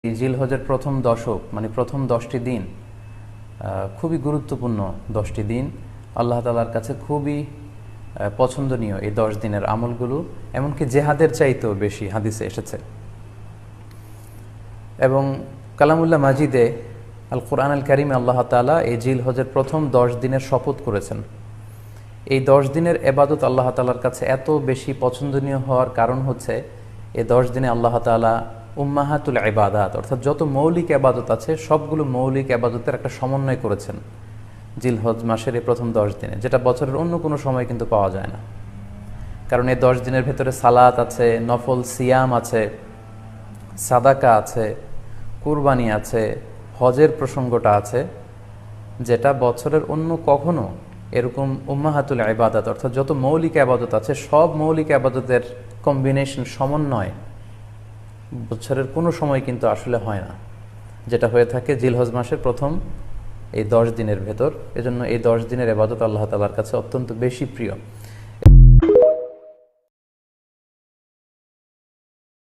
এই জিলহজের প্রথম দশক মানে প্রথম 10টি দিন খুবই গুরুত্বপূর্ণ 10টি দিন। আল্লাহ তাআলার কাছে খুবই পছন্দনীয় এই 10 দিনের আমলগুলো, এমনকি জেহাদের চাইতেও বেশি হাদিসে এসেছে। এবং কালামুল্লাহ মাজিদে আল কোরআন আল কারিমে আল্লাহ তাআলা এই জিলহজের প্রথম 10 দিনের শপথ করেছেন। এই 10 দিনের এবাদত আল্লাহ তাআলার কাছে এত বেশি পছন্দনীয় হওয়ার কারণ হচ্ছে এই 10 দিনে আল্লাহ তাআলা উম্মাহাতুল ইবাদাত অর্থাৎ যত মৌলিক আবাদত আছে সবগুলো মৌলিক আবাদতের একটা সমন্বয় করেছেন জিলহজ মাসের এই প্রথম 10 দিনে, যেটা বছরের অন্য কোনো সময় কিন্তু পাওয়া যায় না। কারণ এই 10 দিনের ভেতরে সালাত আছে, নফল সিয়াম আছে, সাদাকা আছে, কুরবানি আছে, হজের প্রসঙ্গটা আছে, যেটা বছরের অন্য কখনো এরকম উম্মাহাতুল ইবাদাত অর্থাৎ যত মৌলিক আবাদত আছে সব মৌলিক আবাদতের কম্বিনেশন সমন্বয় বছরের কোনো সময় কিন্তু আসলে হয় না, যেটা হয়ে থাকে জিলহজ মাসের প্রথম এই 10 দিনের ভেতর। এজন্য এই 10 দিনের ইবাদত আল্লাহ তাআলার কাছে অত্যন্ত বেশি প্রিয়।